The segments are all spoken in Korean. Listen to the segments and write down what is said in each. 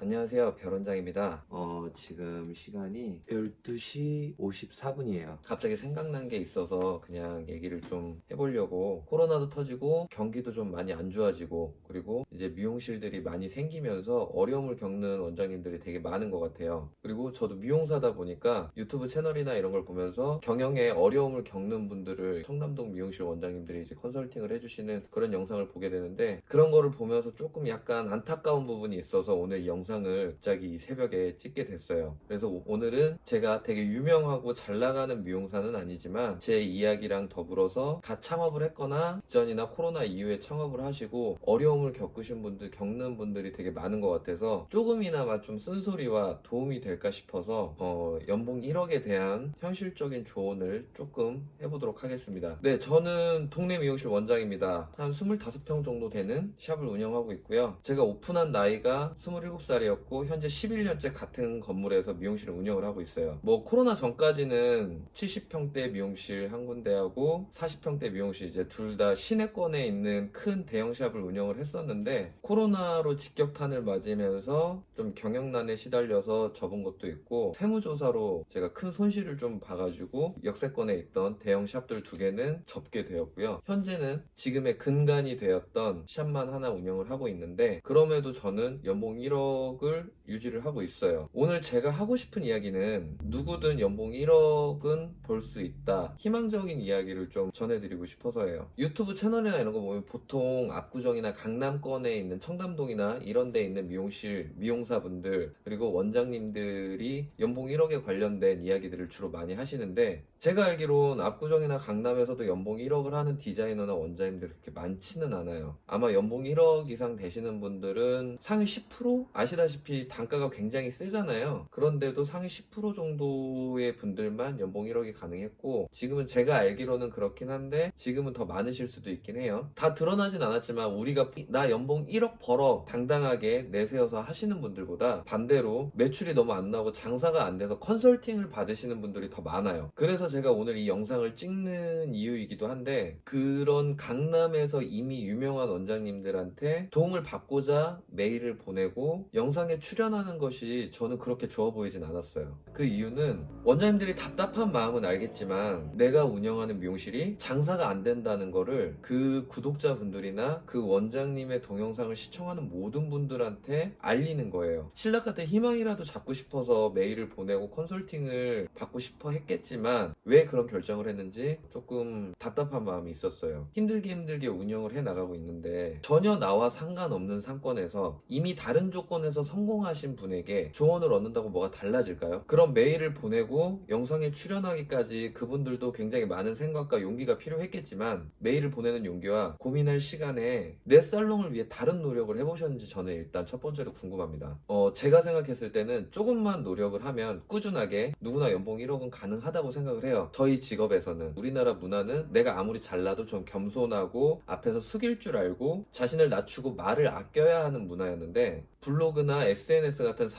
안녕하세요. 별원장입니다. 지금 시간이 12시 54분이에요. 갑자기 생각난 게 있어서 그냥 얘기를 좀 해보려고. 코로나도 터지고 경기도 좀 많이 안 좋아지고 그리고 이제 미용실들이 많이 생기면서 어려움을 겪는 원장님들이 되게 많은 것 같아요. 그리고 저도 미용사다 보니까 유튜브 채널이나 이런 걸 보면서 경영에 어려움을 겪는 분들을 청담동 미용실 원장님들이 이제 컨설팅을 해주시는 그런 영상을 보게 되는데, 그런 거를 보면서 조금 약간 안타까운 부분이 있어서 오늘 이 영상을 갑자기 이 새벽에 찍게 됐어요. 그래서 오늘은 제가 되게 유명하고 잘 나가는 미용사는 아니지만 제 이야기랑 더불어서 갓 창업을 했거나 직전이나 코로나 이후에 창업을 하시고 어려움을 겪는 분들이 되게 많은 것 같아서 조금이나마 좀 쓴소리와 도움이 될까 싶어서 연봉 1억에 대한 현실적인 조언을 조금 해보도록 하겠습니다. 네, 저는 동네 미용실 원장입니다. 한 25평 정도 되는 샵을 운영하고 있고요. 제가 오픈한 나이가 27살이었고 현재 11년째 같은 건물에서 미용실을 운영을 하고 있어요. 뭐 코로나 전까지는 70평대 미용실 한 군데하고 40평대 미용실 이제 둘 다 시내권에 있는 큰 대형 샵을 운영을 했었는데, 코로나로 직격탄을 맞으면서 좀 경영난에 시달려서 접은 것도 있고, 세무조사로 제가 큰 손실을 좀 봐가지고 역세권에 있던 대형 샵들 2개는 접게 되었고요. 현재는 지금의 근간이 되었던 샵만 하나 운영을 하고 있는데, 그럼에도 저는 연봉 1억을 유지를 하고 있어요. 오늘 제가 하고 싶은 이야기는 누구든 연봉 1억은 벌 수 있다, 희망적인 이야기를 좀 전해드리고 싶어서예요. 유튜브 채널이나 이런 거 보면 보통 압구정이나 강남권에 있는 청담동이나 이런 데 있는 미용실 미용사분들 그리고 원장님들이 연봉 1억에 관련된 이야기들을 주로 많이 하시는데, 제가 알기론 압구정이나 강남에서도 연봉 1억을 하는 디자이너나 원장님들이 그렇게 많지는 않아요. 아마 연봉 1억 이상 되시는 분들은 상위 10%? 아시다시피 단가가 굉장히 세잖아요. 그런데도 상위 10% 정도의 분들만 연봉 1억이 가능했고, 지금은 제가 알기로는 그렇긴 한데 지금은 더 많으실 수도 있긴 해요. 다 드러나진 않았지만 우리가 나 연봉 1억 벌어 당당하게 내세워서 하시는 분들보다 반대로 매출이 너무 안 나오고 장사가 안 돼서 컨설팅을 받으시는 분들이 더 많아요. 그래서 제가 오늘 이 영상을 찍는 이유이기도 한데, 그런 강남에서 이미 유명한 원장님들한테 도움을 받고자 메일을 보내고 영상에 출연하는 것이 저는 그렇게 좋아 보이진 않았어요. 그 이유는 원장님들이 답답한 마음은 알겠지만 내가 운영하는 미용실이 장사가 안 된다는 거를 그 구독자분들이나 그 원장님의 동영상을 시청하는 모든 분들한테 알리는 거예요. 신라 같은 희망이라도 잡고 싶어서 메일을 보내고 컨설팅을 받고 싶어 했겠지만 왜 그런 결정을 했는지 조금 답답한 마음이 있었어요. 힘들게 운영을 해 나가고 있는데 전혀 나와 상관없는 상권에서 이미 다른 조건에서 성공하신 분에게 조언을 얻는다고 뭐가 달라질까요? 그런 메일을 보내고 영상에 출연하기까지 그분들도 굉장히 많은 생각과 용기가 필요했겠지만, 메일을 보내는 용기와 고민할 시간에 내 살롱을 위해 다른 노력을 해보셨는지 저는 일단 첫 번째로 궁금합니다. 제가 생각했을 때는 조금만 노력을 하면 꾸준하게 누구나 연봉 1억은 가능하다고 생각을 해요. 저희 직업에서는 우리나라 문화는 내가 아무리 잘나도 좀 겸손하고 앞에서 숙일 줄 알고 자신을 낮추고 말을 아껴야 하는 문화였는데, 블로그나 SNS 같은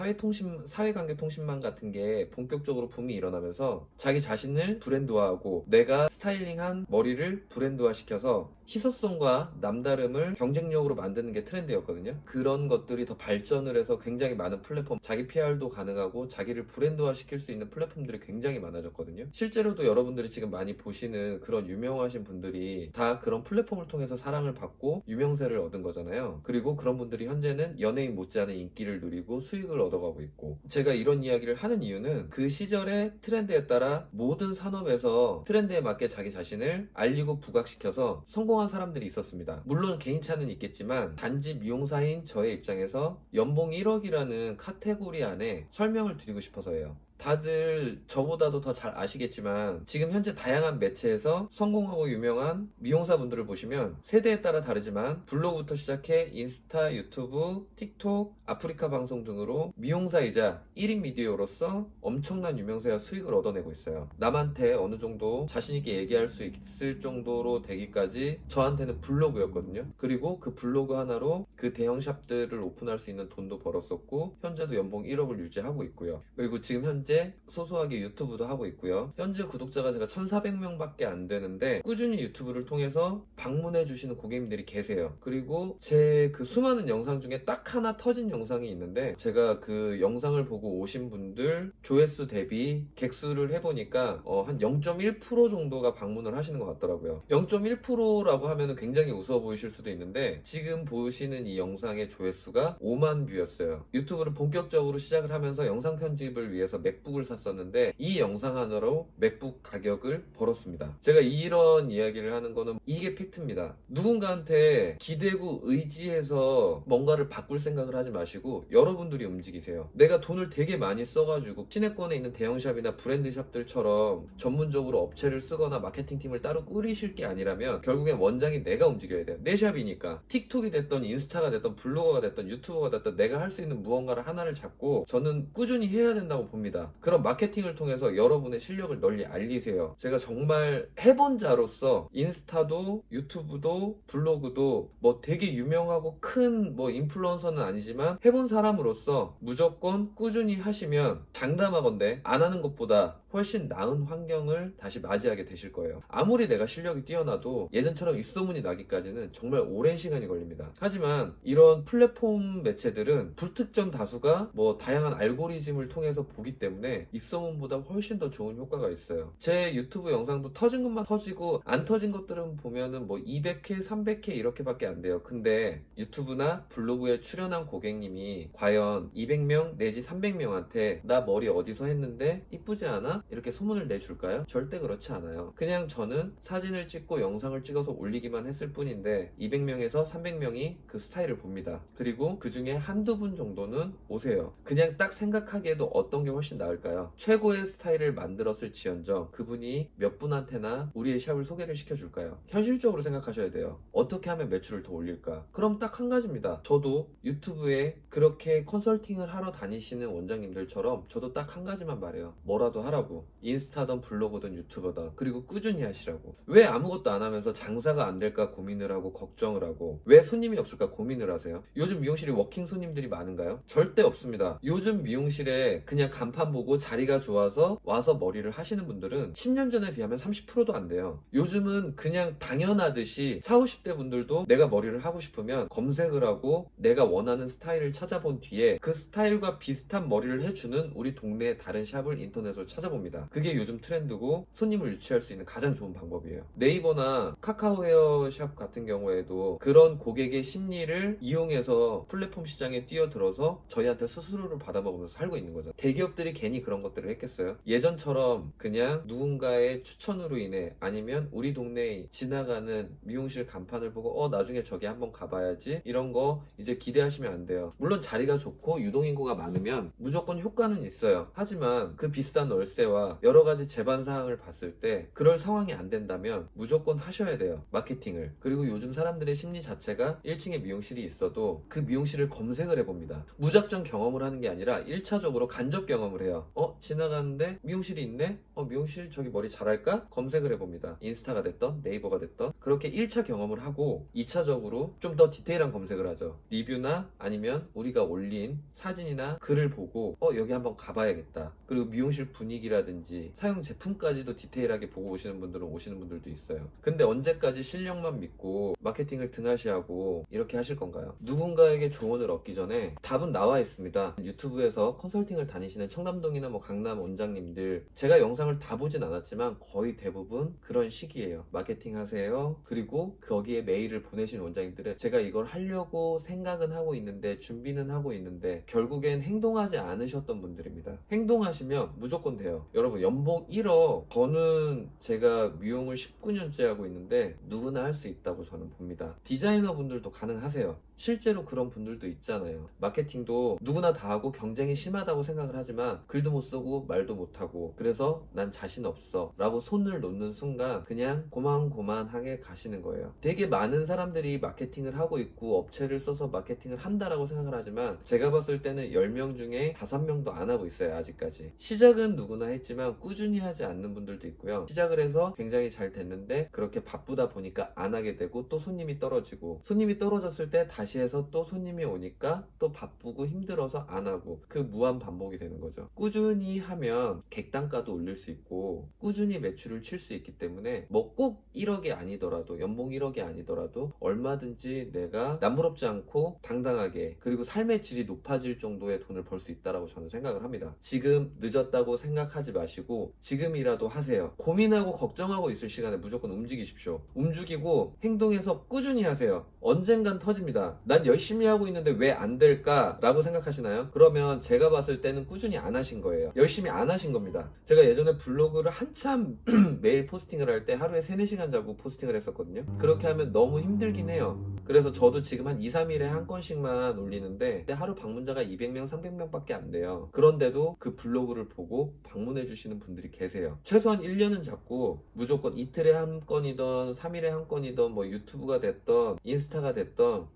사회관계통신망 같은 게 본격적으로 붐이 일어나면서 자기 자신을 브랜드화하고 내가 스타일링한 머리를 브랜드화시켜서 희소성과 남다름을 경쟁력으로 만드는 게 트렌드였거든요. 그런 것들이 더 발전을 해서 굉장히 많은 플랫폼, 자기 PR도 가능하고 자기를 브랜드화 시킬 수 있는 플랫폼들이 굉장히 많아졌거든요. 실제로도 여러분들이 지금 많이 보시는 그런 유명하신 분들이 다 그런 플랫폼을 통해서 사랑을 받고 유명세를 얻은 거잖아요. 그리고 그런 분들이 현재는 연예인 못지않은 인기를 누리고 수익을 얻어가고 있고, 제가 이런 이야기를 하는 이유는 그 시절의 트렌드에 따라 모든 산업에서 트렌드에 맞게 자기 자신을 알리고 부각시켜서 성공한 사람들이 있었습니다. 물론 개인차는 있겠지만 단지 미용사인 저의 입장에서 연봉 1억이라는 카테고리 안에 설명을 드리고 싶어서예요. 다들 저보다도 더 잘 아시겠지만 지금 현재 다양한 매체에서 성공하고 유명한 미용사분들을 보시면 세대에 따라 다르지만 블로그부터 시작해 인스타, 유튜브, 틱톡, 아프리카 방송 등으로 미용사이자 1인 미디어로서 엄청난 유명세와 수익을 얻어내고 있어요. 남한테 어느 정도 자신있게 얘기할 수 있을 정도로 되기까지 저한테는 블로그였거든요. 그리고 그 블로그 하나로 그 대형 샵들을 오픈할 수 있는 돈도 벌었었고 현재도 연봉 1억을 유지하고 있고요. 그리고 지금 현재 현재 소소하게 유튜브도 하고 있고요. 현재 구독자가 제가 1400명밖에 안 되는데 꾸준히 유튜브를 통해서 방문해 주시는 고객님들이 계세요. 그리고 제 그 수많은 영상 중에 딱 하나 터진 영상이 있는데, 제가 그 영상을 보고 오신 분들 조회수 대비 객수를 해보니까 한 0.1% 정도가 방문을 하시는 것 같더라고요. 0.1%라고 하면 굉장히 우스워 보이실 수도 있는데, 지금 보시는 이 영상의 조회수가 5만 뷰였어요. 유튜브를 본격적으로 시작을 하면서 영상 편집을 위해서 맥북을 샀었는데 이 영상 하나로 맥북 가격을 벌었습니다. 제가 이런 이야기를 하는 거는 이게 팩트입니다. 누군가한테 기대고 의지해서 뭔가를 바꿀 생각을 하지 마시고 여러분들이 움직이세요. 내가 돈을 되게 많이 써가지고 시내권에 있는 대형샵이나 브랜드샵들처럼 전문적으로 업체를 쓰거나 마케팅팀을 따로 꾸리실 게 아니라면 결국엔 원장이 내가 움직여야 돼요. 내 샵이니까. 틱톡이 됐던 인스타가 됐던 블로거가 됐던 유튜버가 됐던 내가 할 수 있는 무언가를 하나를 잡고 저는 꾸준히 해야 된다고 봅니다. 그런 마케팅을 통해서 여러분의 실력을 널리 알리세요. 제가 정말 해본 자로서 인스타도 유튜브도 블로그도 뭐 되게 유명하고 큰 뭐 인플루언서는 아니지만 해본 사람으로서 무조건 꾸준히 하시면 장담하건대 안 하는 것보다 훨씬 나은 환경을 다시 맞이하게 되실 거예요. 아무리 내가 실력이 뛰어나도 예전처럼 입소문이 나기까지는 정말 오랜 시간이 걸립니다. 하지만 이런 플랫폼 매체들은 불특정 다수가 뭐 다양한 알고리즘을 통해서 보기 때문에 입소문보다 훨씬 더 좋은 효과가 있어요. 제 유튜브 영상도 터진 것만 터지고 안 터진 것들은 보면은 뭐 200회, 300회 이렇게밖에 안 돼요. 근데 유튜브나 블로그에 출연한 고객님이 과연 200명 내지 300명한테 나 머리 어디서 했는데 이쁘지 않아? 이렇게 소문을 내줄까요? 절대 그렇지 않아요. 그냥 저는 사진을 찍고 영상을 찍어서 올리기만 했을 뿐인데 200명에서 300명이 그 스타일을 봅니다. 그리고 그 중에 한두 분 정도는 오세요. 그냥 딱 생각하기에도 어떤 게 훨씬 나을까요? 최고의 스타일을 만들었을 지언정 그분이 몇 분한테나 우리의 샵을 소개를 시켜줄까요? 현실적으로 생각하셔야 돼요. 어떻게 하면 매출을 더 올릴까? 그럼 딱 한 가지입니다. 저도 유튜브에 그렇게 컨설팅을 하러 다니시는 원장님들처럼 저도 딱 한 가지만 말해요. 뭐라도 하라고. 인스타든 블로그든 유튜버든. 그리고 꾸준히 하시라고. 왜 아무것도 안 하면서 장사가 안 될까 고민을 하고 걱정을 하고 왜 손님이 없을까 고민을 하세요? 요즘 미용실이 워킹 손님들이 많은가요? 절대 없습니다. 요즘 미용실에 그냥 간판 보고 자리가 좋아서 와서 머리를 하시는 분들은 10년 전에 비하면 30%도 안 돼요. 요즘은 그냥 당연하듯이 40, 50대 분들도 내가 머리를 하고 싶으면 검색을 하고 내가 원하는 스타일을 찾아본 뒤에 그 스타일과 비슷한 머리를 해주는 우리 동네의 다른 샵을 인터넷으로 찾아봅니다. 그게 요즘 트렌드고 손님을 유치할 수 있는 가장 좋은 방법이에요. 네이버나 카카오 헤어샵 같은 경우에도 그런 고객의 심리를 이용해서 플랫폼 시장에 뛰어들어서 저희한테 수수료를 받아먹으면서 살고 있는 거죠. 대기업들이 괜히 그런 것들을 했겠어요? 예전처럼 그냥 누군가의 추천으로 인해 아니면 우리 동네에 지나가는 미용실 간판을 보고 나중에 저기 한번 가봐야지 이런 거 이제 기대하시면 안 돼요. 물론 자리가 좋고 유동인구가 많으면 무조건 효과는 있어요. 하지만 그 비싼 월세와 여러 가지 제반 사항을 봤을 때 그럴 상황이 안 된다면 무조건 하셔야 돼요. 마케팅을. 그리고 요즘 사람들의 심리 자체가 1층에 미용실이 있어도 그 미용실을 검색을 해봅니다. 무작정 경험을 하는 게 아니라 1차적으로 간접 경험을 해요. 지나가는데 미용실이 있네? 미용실 저기 머리 잘할까? 검색을 해봅니다. 인스타가 됐던 네이버가 됐던 그렇게 1차 경험을 하고 2차적으로 좀 더 디테일한 검색을 하죠. 리뷰나 아니면 우리가 올린 사진이나 글을 보고 여기 한번 가봐야겠다. 그리고 미용실 분위기라든지 사용 제품까지도 디테일하게 보고 오시는 분들은 오시는 분들도 있어요. 근데 언제까지 실력만 믿고 마케팅을 등하시하고 이렇게 하실 건가요? 누군가에게 조언을 얻기 전에 답은 나와 있습니다. 유튜브에서 컨설팅을 다니시는 청담동이나 뭐 강남 원장님들 제가 영상을 다 보진 않았지만 거의 대부분 그런 식이에요. 마케팅 하세요. 그리고 거기에 메일을 보내신 원장님들은 제가 이걸 하려고 생각은 하고 있는데 준비는 하고 있는데 결국엔 행동하지 않으셨던 분들입니다. 행동하시면 무조건 돼요. 여러분 연봉 1억 저는 제가 미용을 19년째 하고 있는데 누구나 할 수 있다고 저는 봅니다. 디자이너 분들도 가능하세요. 실제로 그런 분들도 있잖아요. 마케팅도 누구나 다 하고 경쟁이 심하다고 생각을 하지만 글도 못 쓰고 말도 못하고 그래서 난 자신 없어 라고 손을 놓는 순간 그냥 고만고만하게 가시는 거예요. 되게 많은 사람들이 마케팅을 하고 있고 업체를 써서 마케팅을 한다라고 생각을 하지만 제가 봤을 때는 10명 중에 5명도 안 하고 있어요. 아직까지. 시작은 누구나 했지만 꾸준히 하지 않는 분들도 있고요. 시작을 해서 굉장히 잘 됐는데 그렇게 바쁘다 보니까 안 하게 되고 또 손님이 떨어지고 손님이 떨어졌을 때 다시 다시 해서 또 손님이 오니까 또 바쁘고 힘들어서 안 하고, 그 무한 반복이 되는 거죠. 꾸준히 하면 객단가도 올릴 수 있고 꾸준히 매출을 칠 수 있기 때문에 뭐 꼭 1억이 아니더라도, 연봉 1억이 아니더라도 얼마든지 내가 남부럽지 않고 당당하게, 그리고 삶의 질이 높아질 정도의 돈을 벌 수 있다라고 저는 생각을 합니다. 지금 늦었다고 생각하지 마시고 지금이라도 하세요. 고민하고 걱정하고 있을 시간에 무조건 움직이십시오. 움직이고 행동해서 꾸준히 하세요. 언젠간 터집니다. 난 열심히 하고 있는데 왜 안 될까? 라고 생각하시나요? 그러면 제가 봤을 때는 꾸준히 안 하신 거예요. 열심히 안 하신 겁니다. 제가 예전에 블로그를 한참 매일 포스팅을 할 때 하루에 3, 4시간 자고 포스팅을 했었거든요. 그렇게 하면 너무 힘들긴 해요. 그래서 저도 지금 한 2, 3일에 한 건씩만 올리는데 하루 방문자가 200명, 300명 밖에 안 돼요. 그런데도 그 블로그를 보고 방문해 주시는 분들이 계세요. 최소한 1년은 잡고 무조건 이틀에 한 건이던 3일에 한 건이던 뭐 유튜브가 됐던 인스타가 됐던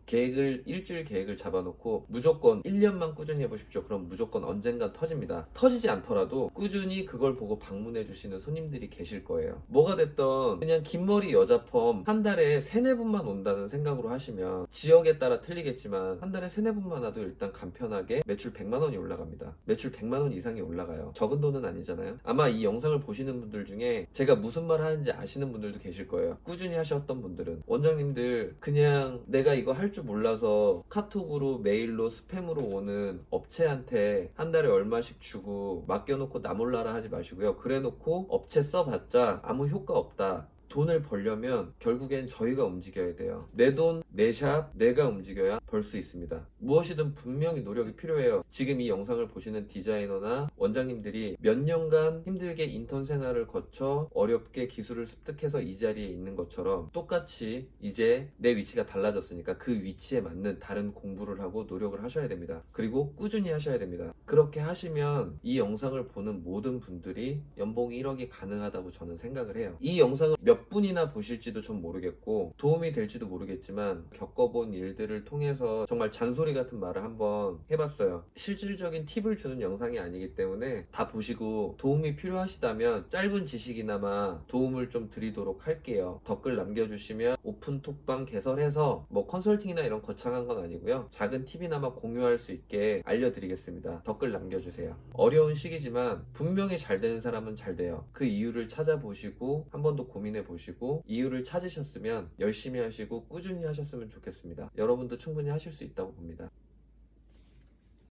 일주일 계획을 잡아놓고 무조건 1년만 꾸준히 해보십시오. 그럼 무조건 언젠간 터집니다. 터지지 않더라도 꾸준히 그걸 보고 방문해 주시는 손님들이 계실 거예요. 뭐가 됐던 그냥 긴 머리 여자 펌 한 달에 3, 4분만 온다는 생각으로 하시면, 지역에 따라 틀리겠지만 한 달에 3, 4분만 와도 일단 간편하게 매출 100만 원이 올라갑니다. 매출 100만 원 이상이 올라가요. 적은 돈은 아니잖아요. 아마 이 영상을 보시는 분들 중에 제가 무슨 말 하는지 아시는 분들도 계실 거예요. 꾸준히 하셨던 분들은. 원장님들, 그냥 내가 이거 할 줄 몰라서 카톡으로 메일로 스팸으로 오는 업체한테 한 달에 얼마씩 주고 맡겨놓고 나 몰라라 하지 마시고요. 그래놓고 업체 써봤자 아무 효과 없다. 돈을 벌려면 결국엔 저희가 움직여야 돼요. 내 돈, 내 샵, 내가 움직여야 벌 수 있습니다. 무엇이든 분명히 노력이 필요해요. 지금 이 영상을 보시는 디자이너나 원장님들이 몇 년간 힘들게 인턴 생활을 거쳐 어렵게 기술을 습득해서 이 자리에 있는 것처럼 똑같이 이제 내 위치가 달라졌으니까 그 위치에 맞는 다른 공부를 하고 노력을 하셔야 됩니다. 그리고 꾸준히 하셔야 됩니다. 그렇게 하시면 이 영상을 보는 모든 분들이 연봉 1억이 가능하다고 저는 생각을 해요. 이 영상을 몇 분이나 보실지도 전 모르겠고 도움이 될지도 모르겠지만 겪어본 일들을 통해서 정말 잔소리 같은 말을 한번 해봤어요. 실질적인 팁을 주는 영상이 아니기 때문에 다 보시고 도움이 필요하시다면 짧은 지식이나마 도움을 좀 드리도록 할게요. 댓글 남겨주시면 오픈 톡방 개설해서 뭐 컨설팅이나 이런 거창한 건 아니고요. 작은 팁이나마 공유할 수 있게 알려드리겠습니다. 댓글 남겨주세요. 어려운 시기지만 분명히 잘 되는 사람은 잘 돼요. 그 이유를 찾아보시고 한 번 더 고민해 보시고 이유를 찾으셨으면 열심히 하시고 꾸준히 하셨으면 좋겠습니다. 여러분도 충분히 하실 수 있다고 봅니다.